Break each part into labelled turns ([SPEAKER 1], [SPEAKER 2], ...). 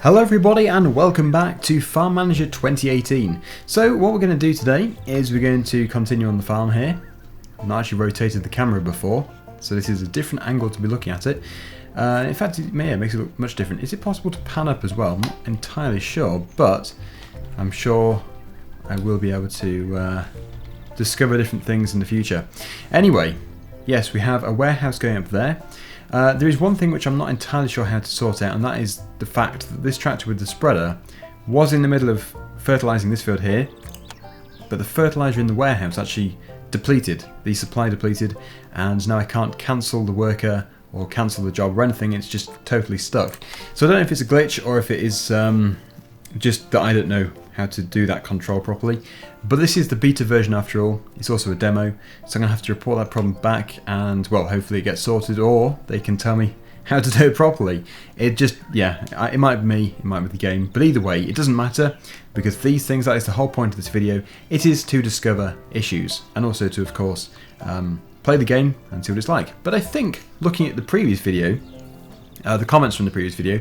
[SPEAKER 1] Hello everybody and welcome back to Farm Manager 2018. So what we're going to do today is we're going to continue on the farm here. I've not actually rotated the camera before, so this is a different angle to be looking at it. In fact, it makes it look much different. Is it possible to pan up as well? I'm not entirely sure, but I'm sure I will be able to discover different things in the future. Anyway, yes, we have a warehouse going up there. There is one thing which I'm not entirely sure how to sort out, and that is the fact that this tractor with the spreader was in the middle of fertilising this field here, but the fertiliser in the warehouse actually depleted, the supply depleted, and now I can't cancel the worker or cancel the job or anything. It's just totally stuck. So I don't know if it's a glitch or if it is just that I don't know how to do that control properly. But this is the beta version after all. It's also a demo, so I'm going to have to report that problem back and, well, hopefully it gets sorted, or they can tell me how to do it properly. It just, yeah, it might be me, it might be the game, but either way, it doesn't matter, because these things, that is the whole point of this video. It is to discover issues, and also to, of course, play the game and see what it's like. But I think, looking at the previous video, the comments from the previous video,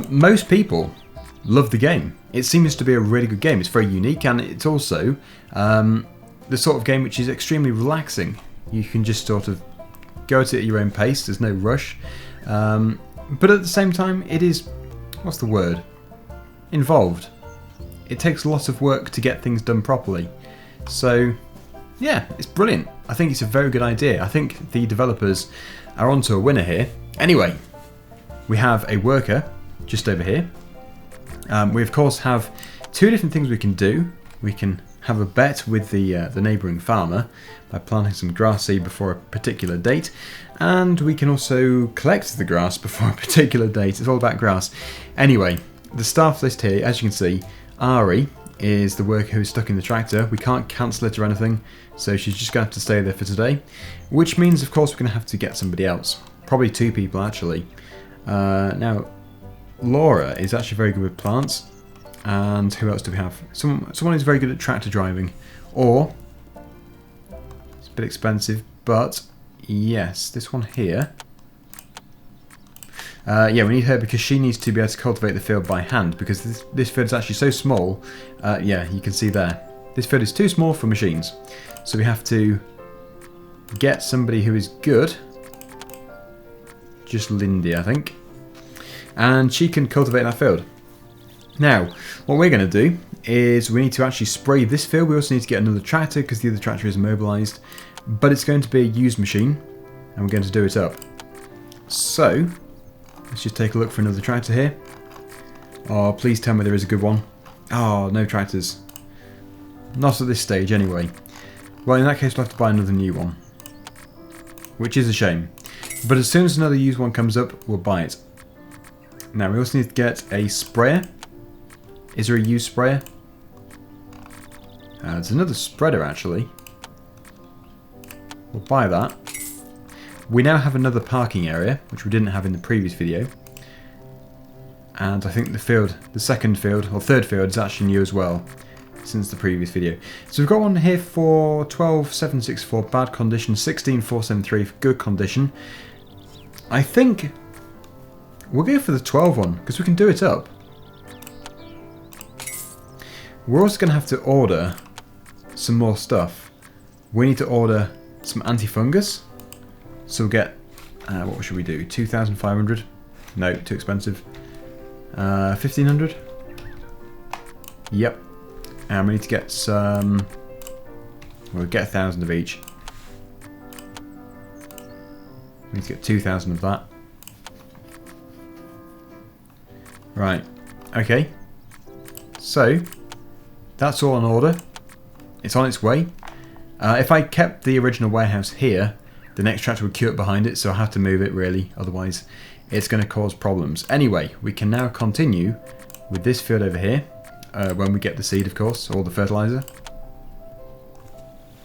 [SPEAKER 1] most people love the game. It seems to be a really good game. It's very unique, and it's also the sort of game which is extremely relaxing. You can just sort of go at it at your own pace. There's no rush, but at the same time, it is, what's the word? Involved. It takes lots of work to get things done properly. So, yeah, it's brilliant. I think it's a very good idea. I think the developers are onto a winner here. Anyway, we have a worker just over here. We of course have two different things we can do. We can have a bet with the neighbouring farmer by planting some grass seed before a particular date, and we can also collect the grass before a particular date. It's all about grass. Anyway, the staff list here, as you can see, Ari is the worker who's stuck in the tractor. We can't cancel it or anything, so she's just going to have to stay there for today, which means of course we're going to have to get somebody else. Probably two people actually. Now, Laura is actually very good with plants, and who else do we have? Someone who's very good at tractor driving, or it's a bit expensive, but yes, this one here. Yeah, we need her because she needs to be able to cultivate the field by hand, because this field is actually so small. Yeah, you can see there. This field is too small for machines, so we have to get somebody who is good. Just Lindy, I think. And she can cultivate that field. Now, what we're going to do is we need to actually spray this field. We also need to get another tractor because the other tractor is immobilised. But it's going to be a used machine, and we're going to do it up. So, let's just take a look for another tractor here. Oh, please tell me there is a good one. Oh, no tractors. Not at this stage, anyway. Well, in that case, we'll have to buy another new one. Which is a shame. But as soon as another used one comes up, we'll buy it. Now, we also need to get a sprayer. Is there a used sprayer? There's another spreader, actually. We'll buy that. We now have another parking area, which we didn't have in the previous video. And I think the second field, or third field, is actually new as well, since the previous video. So we've got one here for 12,764 bad condition, 16,473 for good condition. I think we'll go for the 12 one, because we can do it up. We're also going to have to order some more stuff. We need to order some anti-fungus. So we'll get, what should we do? 2,500? No, too expensive. 1,500? Yep. And we need to get some, we'll get 1,000 of each. We need to get 2,000 of that. Right, okay, so that's all in order. It's on its way. If I kept the original warehouse here, the next tractor would queue up behind it, so I have to move it really, otherwise it's going to cause problems. Anyway, we can now continue with this field over here, when we get the seed of course, or the fertiliser.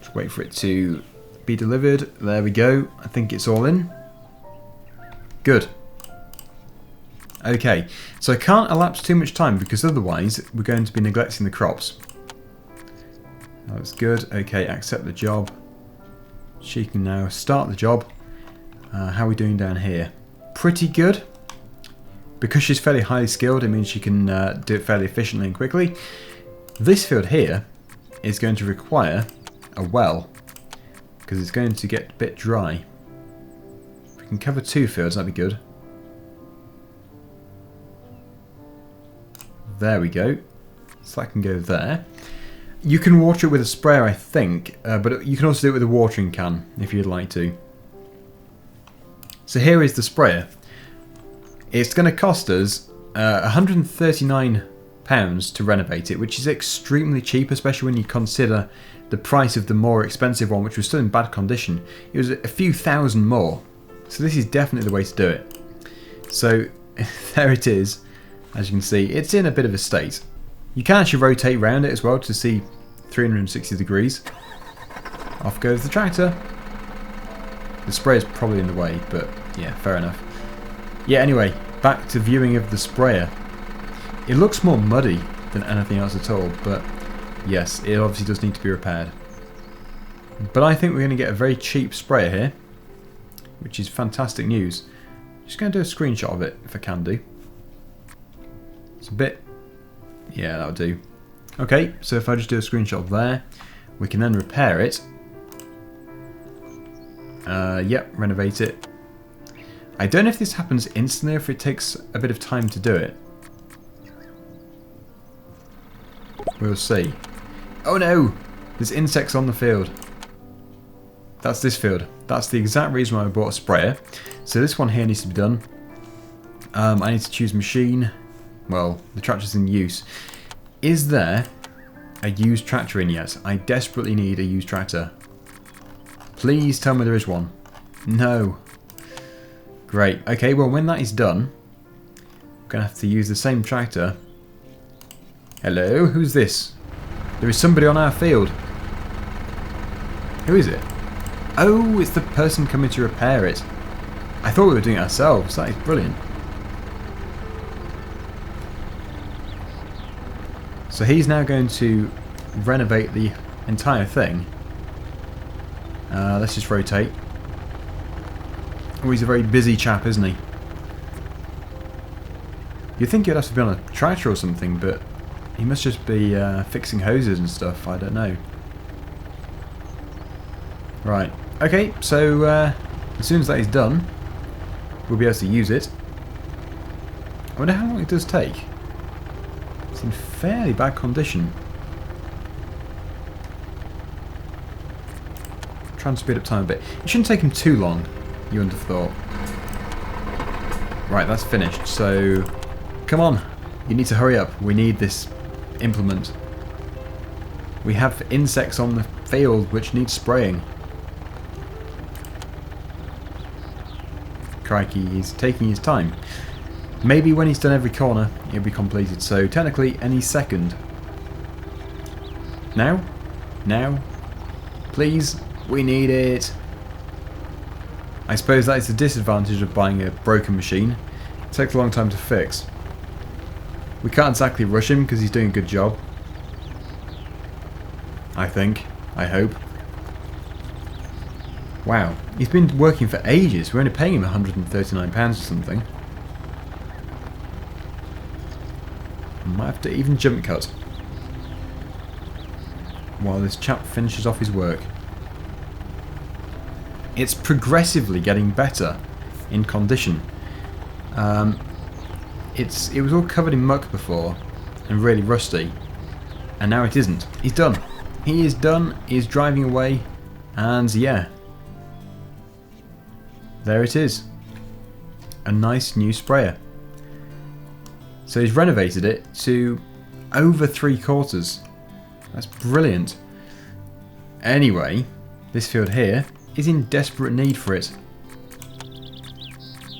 [SPEAKER 1] Just wait for it to be delivered. There we go, I think it's all in. Good. Okay, so I can't elapse too much time because otherwise we're going to be neglecting the crops. That's good. Okay, accept the job. She can now start the job. How are we doing down here? Pretty good. Because she's fairly highly skilled, it means she can do it fairly efficiently and quickly. This field here is going to require a well, because it's going to get a bit dry. If we can cover 2 fields, that'd be good. There we go. So that can go there. You can water it with a sprayer, I think, but you can also do it with a watering can if you'd like to. So here is the sprayer. It's going to cost us £139 to renovate it, which is extremely cheap, especially when you consider the price of the more expensive one, which was still in bad condition. It was a few thousand more. So this is definitely the way to do it. So there it is. As you can see, it's in a bit of a state. You can actually rotate around it as well to see 360 degrees. Off goes the tractor. The sprayer's probably in the way, but yeah, fair enough. Yeah, anyway, back to viewing of the sprayer. It looks more muddy than anything else at all, but yes, it obviously does need to be repaired. But I think we're going to get a very cheap sprayer here, which is fantastic news. Just going to do a screenshot of it, if I can do. It's a bit... yeah, that'll do. Okay, so if I just do a screenshot of there, we can then repair it. Yep, renovate it. I don't know if this happens instantly or if it takes a bit of time to do it. We'll see. Oh no! There's insects on the field. That's this field. That's the exact reason why I bought a sprayer. So this one here needs to be done. I need to choose machine. Well, the tractor's in use. Is there a used tractor in yet? I desperately need a used tractor. Please tell me there is one. No. Great. Okay, well when that is done, I'm going to have to use the same tractor. Hello, who's this? There is somebody on our field. Who is it? Oh, it's the person coming to repair it. I thought we were doing it ourselves. That is brilliant. So he's now going to renovate the entire thing. Let's just rotate. Oh, he's a very busy chap, isn't he? You'd think he'd have to be on a tractor or something, but he must just be fixing hoses and stuff. I don't know. Right. Okay, so as soon as that is done, we'll be able to use it. I wonder how long it does take. It's in fairly bad condition. Try and speed up time a bit. It shouldn't take him too long, you wouldn't have thought. Right, that's finished. So, come on. You need to hurry up. We need this implement. We have insects on the field which need spraying. Crikey, he's taking his time. Maybe when he's done every corner, it'll be completed. So, technically, any second. Now? Now? Please? We need it. I suppose that is the disadvantage of buying a broken machine. It takes a long time to fix. We can't exactly rush him because he's doing a good job. I think. I hope. Wow. He's been working for ages. We're only paying him £139 or something. Might have to even jump cut while this chap finishes off his work. It's progressively getting better in condition. It was all covered in muck before and really rusty, and now it isn't. He's done. He is done. He's driving away, and yeah, there it is. A nice new sprayer. So he's renovated it to over 3/4. That's brilliant. Anyway, this field here is in desperate need for it.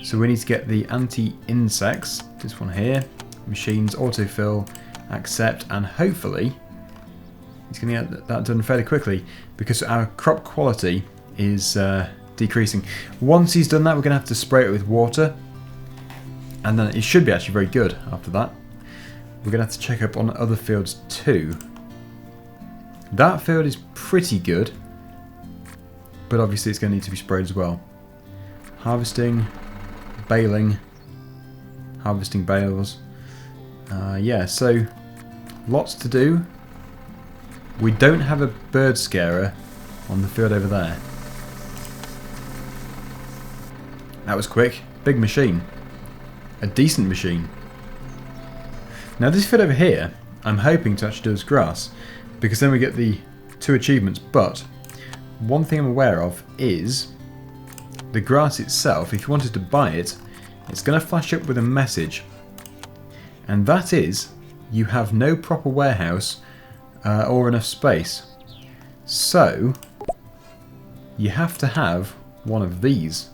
[SPEAKER 1] So we need to get the anti-insects, this one here, machines, autofill, accept, and hopefully he's going to get that done fairly quickly because our crop quality is decreasing. Once he's done that, we're going to have to spray it with water, and then it should be actually very good after that. We're going to have to check up on other fields too. That field is pretty good, but obviously it's going to need to be sprayed as well. Harvesting, baling, harvesting bales. Yeah, so lots to do. We don't have a bird scarer on the field over there. That was quick. Big machine. A decent machine. Now this field over here, I'm hoping to actually do as grass, because then we get the 2 achievements, but one thing I'm aware of is the grass itself, if you wanted to buy it, it's going to flash up with a message, and that is you have no proper warehouse or enough space. So you have to have one of these,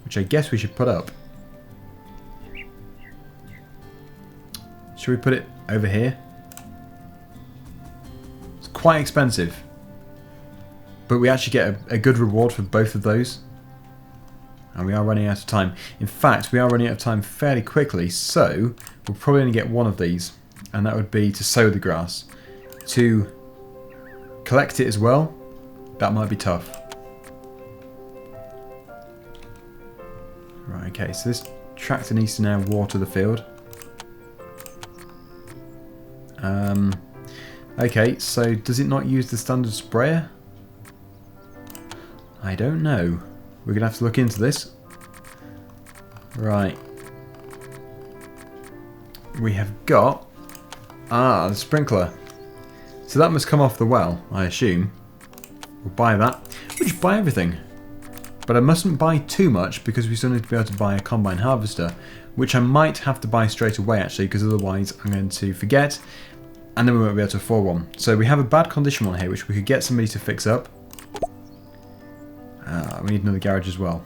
[SPEAKER 1] which I guess we should put up. Should we put it over here? It's quite expensive, but we actually get a good reward for both of those. And we are running out of time. In fact, we are running out of time fairly quickly, so we'll probably only get one of these, and that would be to sow the grass. To collect it as well, that might be tough. Right, okay, so this tractor needs to now water the field. Okay, so does it not use the standard sprayer? I don't know. We're going to have to look into this. Right. We have got... the sprinkler. So that must come off the well, I assume. We'll buy that. We'll just buy everything. But I mustn't buy too much because we still need to be able to buy a combine harvester, which I might have to buy straight away actually, because otherwise I'm going to forget and then we won't be able to afford one. So we have a bad condition one here which we could get somebody to fix up. We need another garage as well.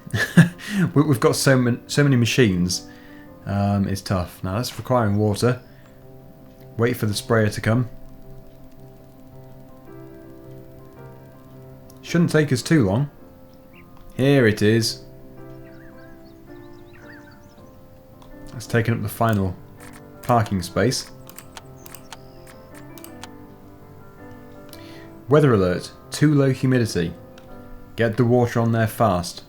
[SPEAKER 1] We've got so many machines. It's tough. Now that's requiring water. Wait for the sprayer to come. Shouldn't take us too long. Here it is. That's taken up the final parking space. Weather alert. Too low humidity. Get the water on there fast.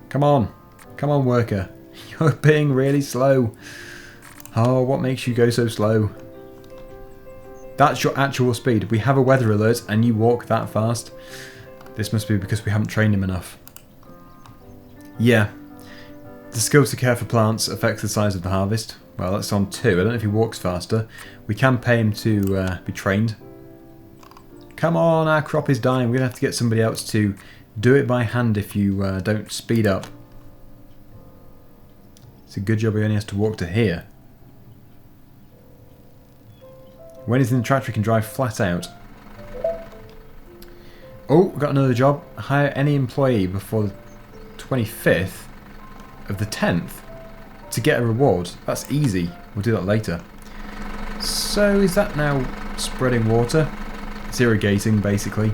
[SPEAKER 1] Come on. Come on, worker. You're being really slow. Oh, what makes you go so slow? That's your actual speed. We have a weather alert and you walk that fast. This must be because we haven't trained him enough. Yeah. The skills to care for plants affects the size of the harvest. Well, that's on 2. I don't know if he walks faster. We can pay him to be trained. Come on, our crop is dying. We're going to have to get somebody else to do it by hand if you don't speed up. It's a good job he only has to walk to here. When he's in the tractor, he can drive flat out. Oh, got another job. Hire any employee before the 25th of the 10th to get a reward. That's easy. We'll do that later. So is that now spreading water? It's irrigating, basically.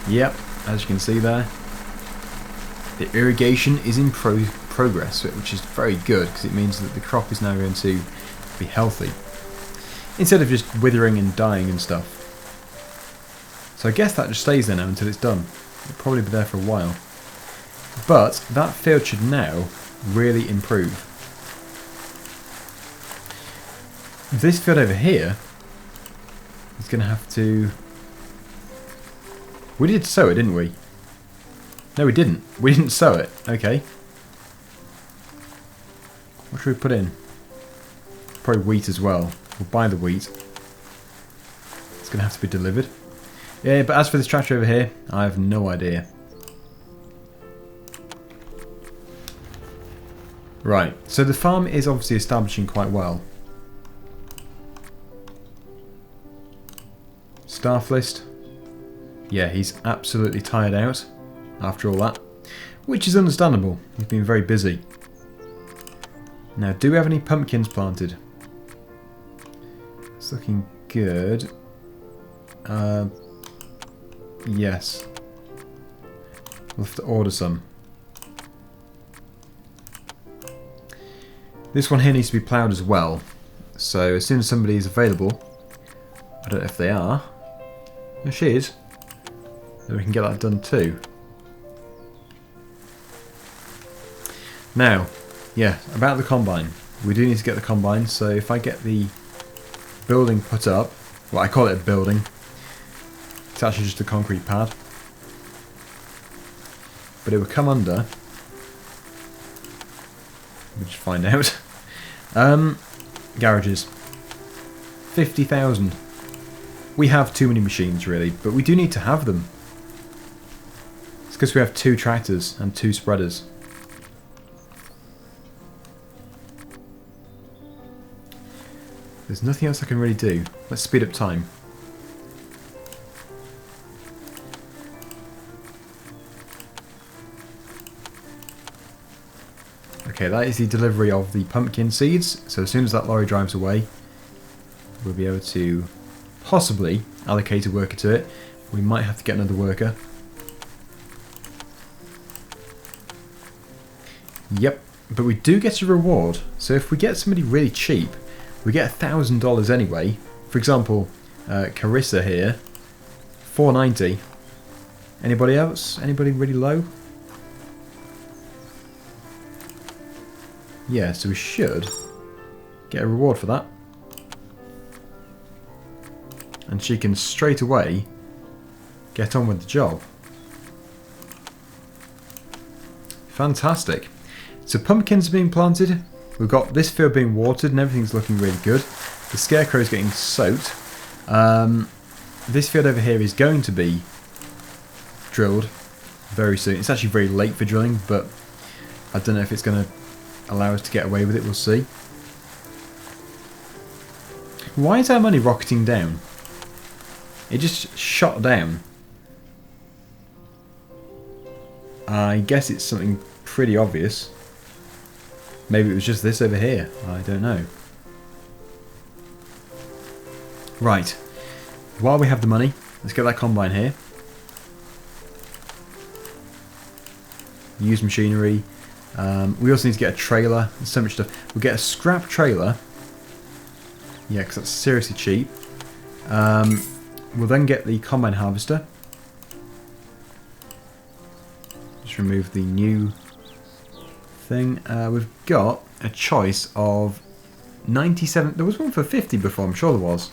[SPEAKER 1] Yep, as you can see there. The irrigation is in progress, which is very good because it means that the crop is now going to be healthy, instead of just withering and dying and stuff. So I guess that just stays there now until it's done. It'll probably be there for a while. But that field should now really improve. This field over here is going to have to... We did sow it, didn't we? No, we didn't. We didn't sow it. Okay. What should we put in? Probably wheat as well. We'll buy the wheat. It's going to have to be delivered. Yeah, but as for this tractor over here, I have no idea. Right, so the farm is obviously establishing quite well. Staff list. Yeah, he's absolutely tired out after all that, which is understandable. He's been very busy. Now, do we have any pumpkins planted? It's looking good. Yes. We'll have to order some. This one here needs to be ploughed as well. So as soon as somebody is available, I don't know if they are. Oh, she is. Then we can get that done too. Now, yeah, about the combine. We do need to get the combine, so if I get the building put up, well, I call it a building. It's actually just a concrete pad. But it would come under. We'll just find out. Garages. 50,000. We have too many machines, really, but we do need to have them. It's because we have 2 tractors and 2 spreaders. There's nothing else I can really do. Let's speed up time. Okay, that is the delivery of the pumpkin seeds. So as soon as that lorry drives away, we'll be able to possibly allocate a worker to it. We might have to get another worker. Yep, but we do get a reward. So if we get somebody really cheap, we get $1,000 anyway. For example, Carissa here, $4.90. Anybody else? Anybody really low? Yeah, so we should get a reward for that. And she can straight away get on with the job. Fantastic. So pumpkins are being planted. We've got this field being watered and everything's looking really good. The scarecrow's getting soaked. This field over here is going to be drilled very soon. It's actually very late for drilling, but I don't know if it's going to allow us to get away with it. We'll see. Why is our money rocketing down? It just shot down. I guess it's something pretty obvious. Maybe it was just this over here. I don't know. Right. While we have the money, let's get that combine here. Use machinery. We also need to get a trailer. There's so much stuff. We'll get a scrap trailer. Yeah, because that's seriously cheap. We'll then get the combine harvester. Just remove the new thing. We've got a choice of 97. There was one for 50 before, I'm sure there was.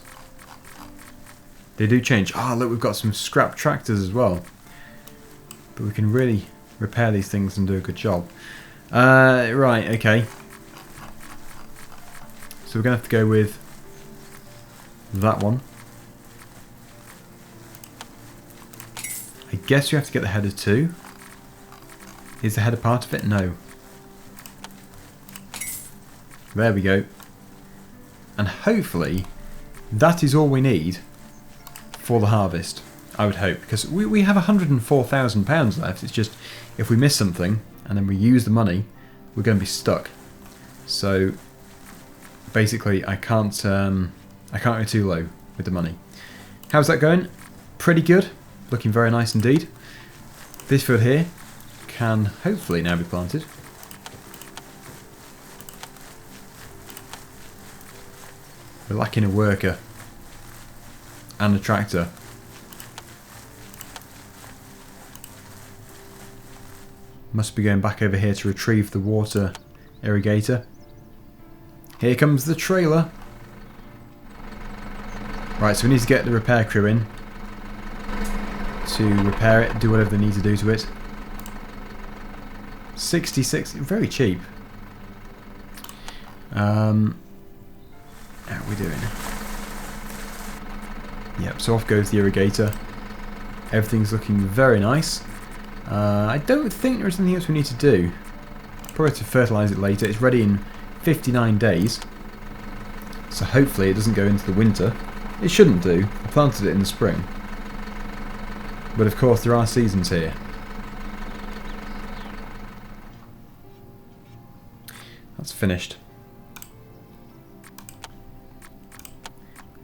[SPEAKER 1] They do change. Oh, look, we've got some scrap tractors as well. But we can really repair these things and do a good job. Right, okay. So we're going to have to go with that one. I guess you have to get the header too. Is the header part of it? No. There we go. And hopefully that is all we need for the harvest. I would hope, because we have £104,000 left. It's just if we miss something and then we use the money, we're going to be stuck. So basically I can't go too low with the money. How's that going? Pretty good. Looking very nice indeed. This field here can hopefully now be planted. We're lacking a worker and a tractor. Must be going back over here to retrieve the water irrigator. Here comes the trailer. Right, so we need to get the repair crew in to repair it, do whatever they need to do to it. 66, very cheap. How are we doing? Yep, so off goes the irrigator. Everything's looking very nice. I don't think there's anything else we need to do. Probably have to fertilise it later. It's ready in 59 days. So hopefully it doesn't go into the winter. It shouldn't do. I planted it in the spring. But of course there are seasons here. That's finished.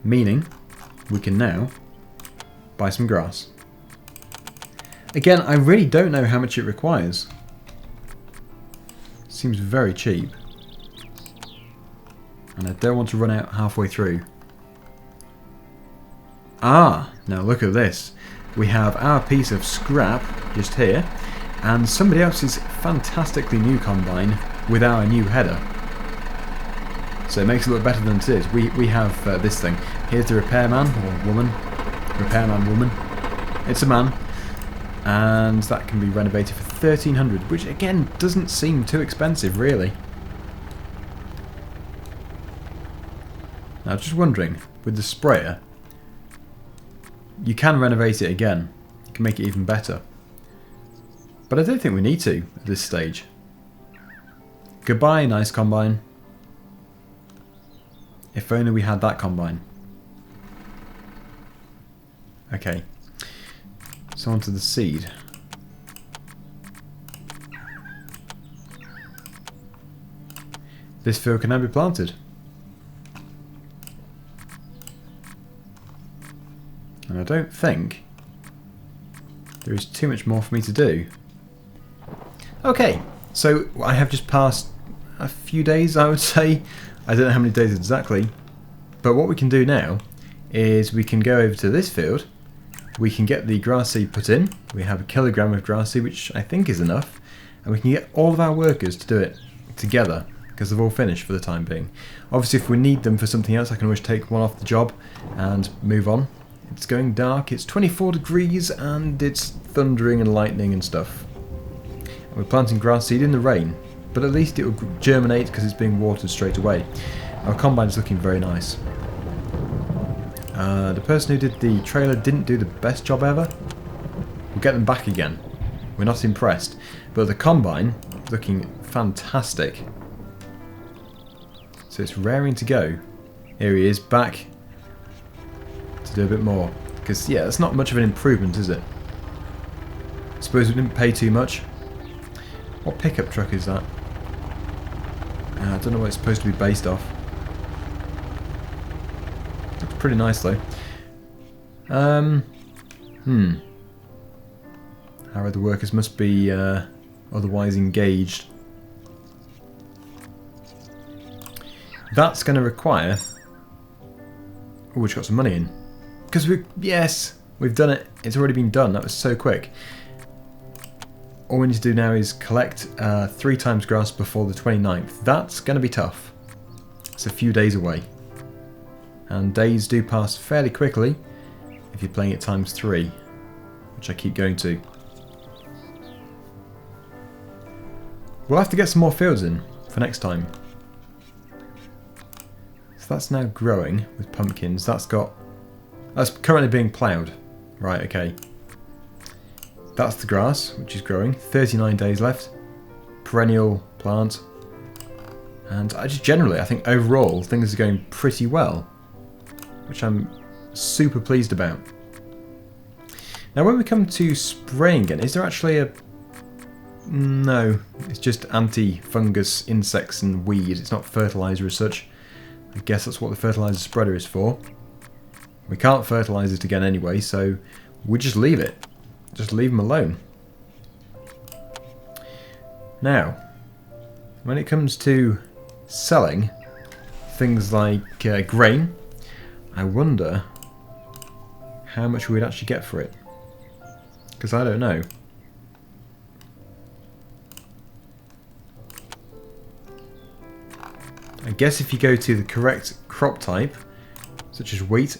[SPEAKER 1] Meaning we can now buy some grass. Again, I really don't know how much it requires. Seems very cheap. And I don't want to run out halfway through. Ah, now look at this. We have our piece of scrap just here. and somebody else's fantastically new combine with our new header. So it makes it look better than it is. We have this thing. Here's the repairman or woman. Repairman woman. It's a man. And that can be renovated for 1,300, which again doesn't seem too expensive really. Now just wondering, with the sprayer, you can renovate it again. You can make it even better. But I don't think we need to at this stage. Goodbye, nice combine. If only we had that combine. Okay. So onto the seed. This field can now be planted. And I don't think there is too much more for me to do. Okay, so I have just passed a few days, I would say. I don't know how many days exactly, but what we can do now is we can go over to this field, we can get the grass seed put in, we have 1 kilogram of grass seed, which I think is enough, and we can get all of our workers to do it together, because they've all finished for the time being. Obviously if we need them for something else, I can always take one off the job and move on. It's going dark, it's 24 degrees and it's thundering and lightning and stuff. And we're planting grass seed in the rain. But at least it will germinate because it's being watered straight away. Our combine is looking very nice. The person who did the trailer didn't do the best job ever. We'll get them back again. We're not impressed. But the combine is looking fantastic. So it's raring to go. Here he is, back to do a bit more. Because, yeah, that's not much of an improvement, is it? I suppose we didn't pay too much. What pickup truck is that? I don't know what it's supposed to be based off. Looks pretty nice though. Our other workers must be otherwise engaged. That's going to require... Oh, we've got some money in. Because yes, we've done it. It's already been done. That was so quick. All we need to do now is collect 3 times grass before the 29th. That's going to be tough. It's a few days away. And days do pass fairly quickly if you're playing it times 3, which I keep going to. We'll have to get some more fields in for next time. So that's now growing with pumpkins. That's currently being ploughed. Right, okay. That's the grass, which is growing. 39 days left. Perennial plant. And I think overall things are going pretty well, which I'm super pleased about. Now when we come to spraying again, is there actually a... No, it's just anti-fungus, insects and weed. It's not fertiliser as such. I guess that's what the fertiliser spreader is for. We can't fertilise it again anyway, so we just leave it. Just leave them alone. Now, when it comes to selling things like grain, I wonder how much we'd actually get for it. Because I don't know. I guess if you go to the correct crop type, such as wheat,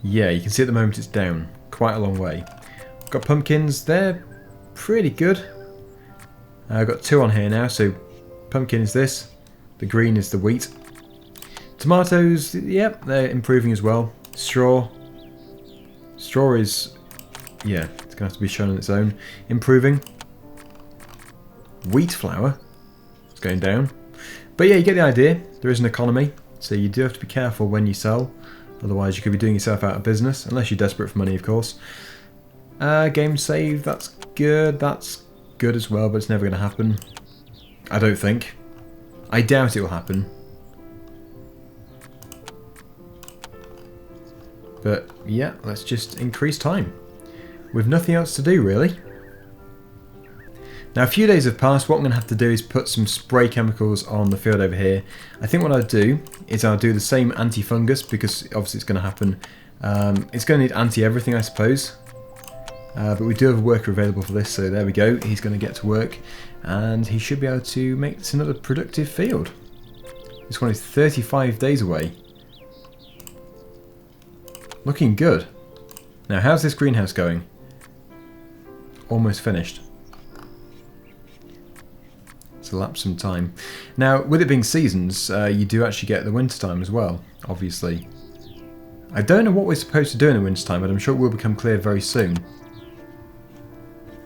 [SPEAKER 1] yeah, you can see at the moment it's down quite a long way. Got pumpkins, they're pretty good. I've got 2 on here now, so pumpkin is this, the green is the wheat. Tomatoes, yep, they're improving as well. Straw is, yeah, it's going to have to be shown on its own. Improving. Wheat flour is going down. But yeah, you get the idea. There is an economy, so you do have to be careful when you sell. Otherwise you could be doing yourself out of business, unless you're desperate for money, of course. Game save, that's good as well, but it's never going to happen. I don't think. I doubt it will happen. But yeah, let's just increase time. With nothing else to do, really. Now a few days have passed. What I'm going to have to do is put some spray chemicals on the field over here. I think what I'll do is I'll do the same anti-fungus, because obviously it's going to happen. It's going to need anti-everything, I suppose. But we do have a worker available for this, so there we go. He's going to get to work, and he should be able to make this another productive field. This one is 35 days away. Looking good. Now, how's this greenhouse going? Almost finished. It's elapsed some time. Now, with it being seasons, you do actually get the winter time as well, obviously. I don't know what we're supposed to do in the winter time, but I'm sure it will become clear very soon.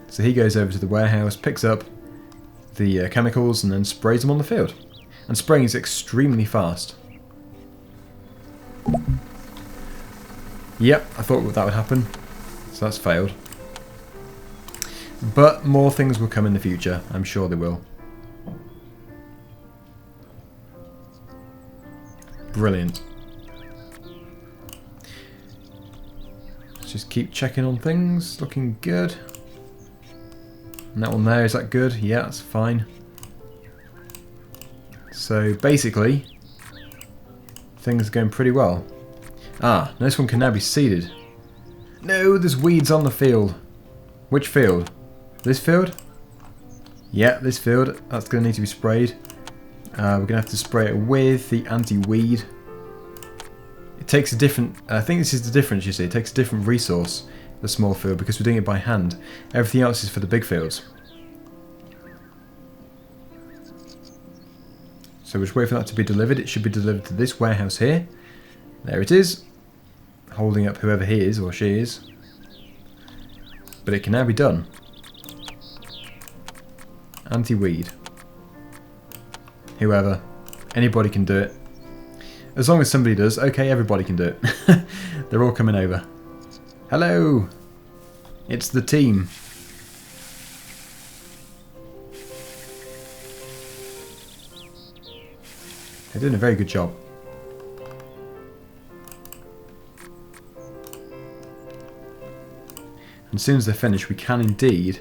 [SPEAKER 1] So he goes over to the warehouse, picks up the chemicals, and then sprays them on the field. And spraying is extremely fast. Yep, I thought that would happen. So that's failed. But more things will come in the future. I'm sure they will. Brilliant. Let's just keep checking on things. Looking good. And that one there, is that good? Yeah, that's fine. So basically, things are going pretty well. Ah, this one can now be seeded. No, there's weeds on the field. Which field? This field? Yeah, this field. That's going to need to be sprayed. We're going to have to spray it with the anti-weed. It takes a different... I think this is the difference, you see. It takes a different resource, the small field, because we're doing it by hand. Everything else is for the big fields. So we'll just wait for that to be delivered. It should be delivered to this warehouse here. There it is. Holding up whoever he is or she is. But it can now be done. Anti-weed. Whoever. Anybody can do it. As long as somebody does, okay, everybody can do it. They're all coming over. Hello! It's the team. They're doing a very good job. And as soon as they're finished, we can indeed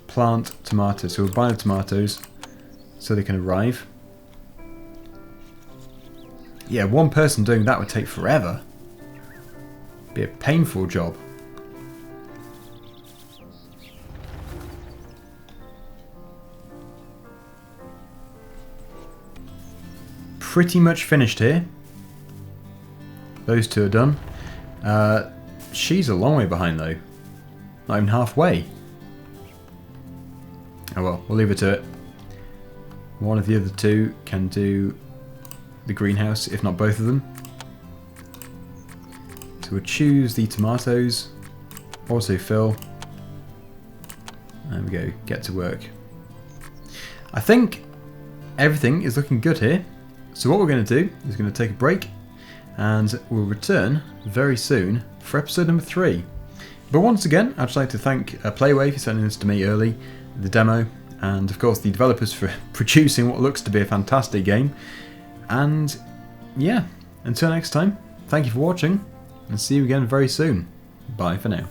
[SPEAKER 1] plant tomatoes. So we'll buy the tomatoes so they can arrive. Yeah, one person doing that would take forever. Be a painful job. Pretty much finished here. Those two are done. She's a long way behind though. Not even halfway. Oh well, we'll leave it to it. One of the other two can do the greenhouse, if not both of them. So we'll choose the tomatoes, also fill. There we go, get to work. I think everything is looking good here. So what we're going to do is going to take a break, and we'll return very soon for episode number 3. But once again, I'd just like to thank PlayWay for sending this to me early, the demo, and of course the developers for producing what looks to be a fantastic game. And yeah, until next time, thank you for watching, and see you again very soon. Bye for now.